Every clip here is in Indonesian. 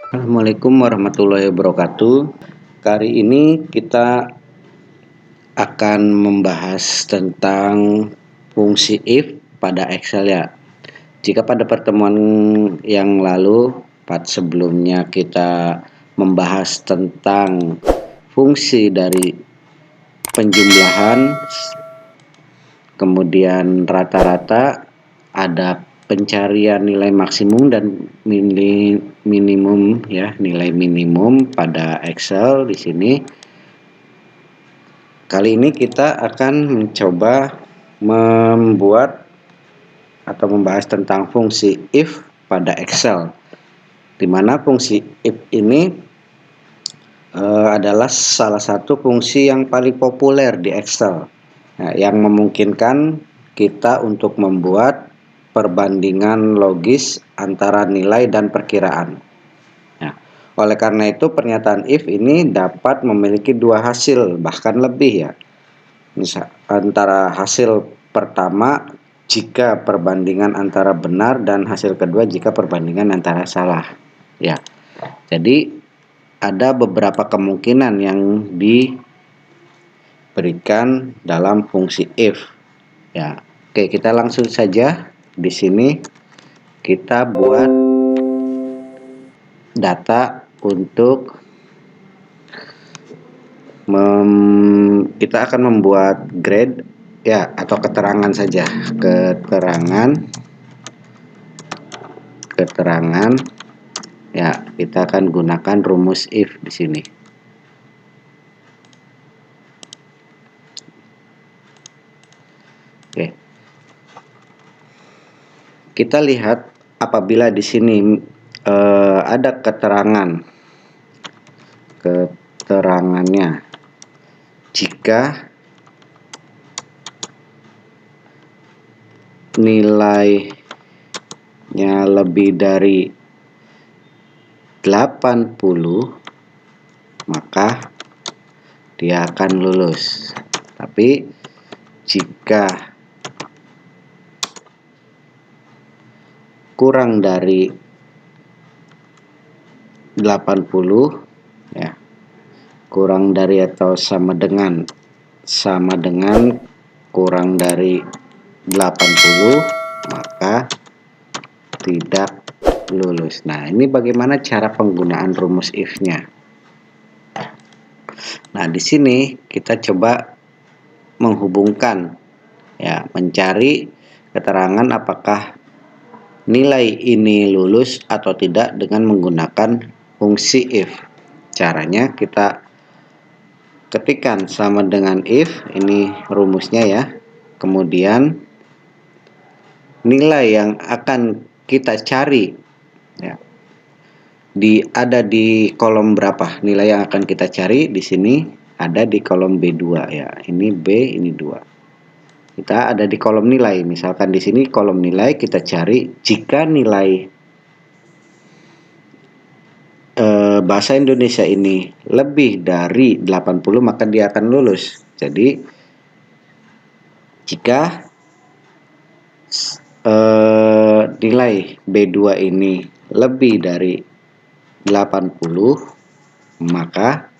Assalamualaikum warahmatullahi wabarakatuh. Kali ini kita akan membahas tentang fungsi if pada Excel ya. Jika pada pertemuan yang lalu, part sebelumnya kita membahas tentang fungsi dari penjumlahan, kemudian rata-rata, ada pencarian nilai maksimum dan minimum ya, nilai minimum pada Excel di sini. Kali ini kita akan mencoba membuat atau membahas tentang fungsi if pada Excel, di mana fungsi if ini adalah salah satu fungsi yang paling populer di Excel, yang memungkinkan kita untuk membuat perbandingan logis antara nilai dan perkiraan. Nah, oleh karena itu pernyataan if ini dapat memiliki dua hasil, bahkan lebih ya. Misal, antara hasil pertama jika perbandingan antara benar dan hasil kedua jika perbandingan antara salah. Ya. Jadi ada beberapa kemungkinan yang diberikan dalam fungsi if. Ya. Oke, kita langsung saja di sini kita buat data untuk kita akan membuat grade ya, atau keterangan saja, keterangan ya. Kita akan gunakan rumus if di sini. Oke, kita lihat apabila di sini ada keterangannya jika nilainya lebih dari 80, maka dia akan lulus. Tapi jika kurang dari 80 ya, kurang dari atau sama dengan kurang dari 80, maka tidak lulus. Nah, ini bagaimana cara penggunaan rumus if-nya. Nah, di sini kita coba menghubungkan ya, mencari keterangan apakah nilai ini lulus atau tidak dengan menggunakan fungsi if. Caranya kita ketikkan sama dengan if, ini rumusnya ya. Kemudian nilai yang akan kita cari ya, ada di kolom berapa? Nilai yang akan kita cari di sini ada di kolom B2 ya. Ini B, ini 2. Kita ada di kolom nilai. Misalkan di sini kolom nilai kita cari jika nilai bahasa Indonesia ini lebih dari 80, maka dia akan lulus. Jadi jika nilai B2 ini lebih dari 80, maka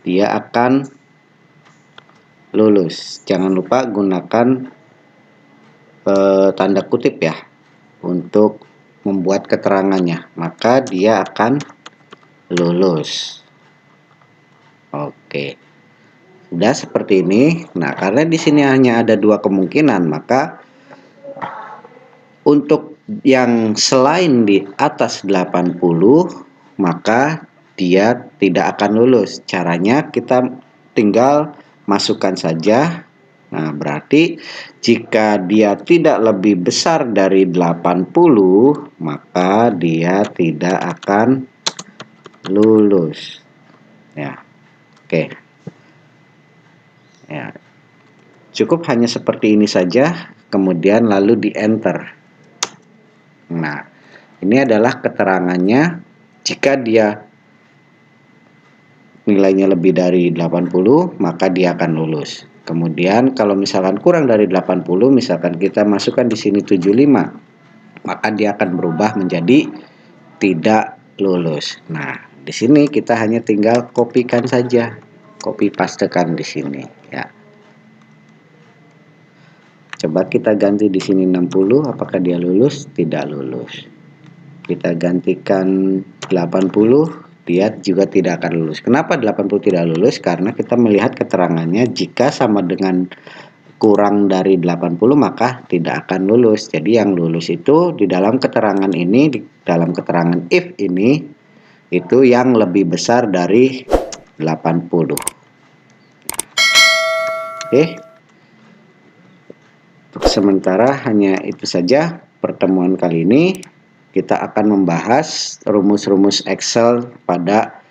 dia akan lulus. Jangan lupa gunakan tanda kutip ya untuk membuat keterangannya, maka dia akan lulus. Oke, sudah seperti ini. Nah, karena di sini hanya ada dua kemungkinan, maka untuk yang selain di atas 80, maka dia tidak akan lulus. Caranya kita tinggal masukkan saja. Nah, berarti jika dia tidak lebih besar dari 80, maka dia tidak akan lulus. Ya. Oke. Ya. Cukup hanya seperti ini saja, kemudian lalu di enter. Nah, ini adalah keterangannya jika dia nilainya lebih dari 80, maka dia akan lulus. Kemudian kalau misalkan kurang dari 80, misalkan kita masukkan di sini 75, maka dia akan berubah menjadi tidak lulus. Nah, di sini kita hanya tinggal kopikan saja, copy pastekan di sini ya. Coba kita ganti di sini 60, apakah dia lulus? Tidak lulus. Kita gantikan 80, dia juga tidak akan lulus. Kenapa 80 tidak lulus? Karena kita melihat keterangannya jika sama dengan kurang dari 80 maka tidak akan lulus. Jadi yang lulus itu di dalam keterangan ini, di dalam keterangan if ini, itu yang lebih besar dari 80. Oke. Untuk sementara hanya itu saja pertemuan kali ini. Kita akan membahas rumus-rumus Excel pada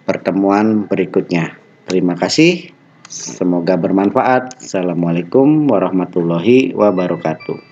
pertemuan berikutnya. Terima kasih. Semoga bermanfaat. Assalamualaikum warahmatullahi wabarakatuh.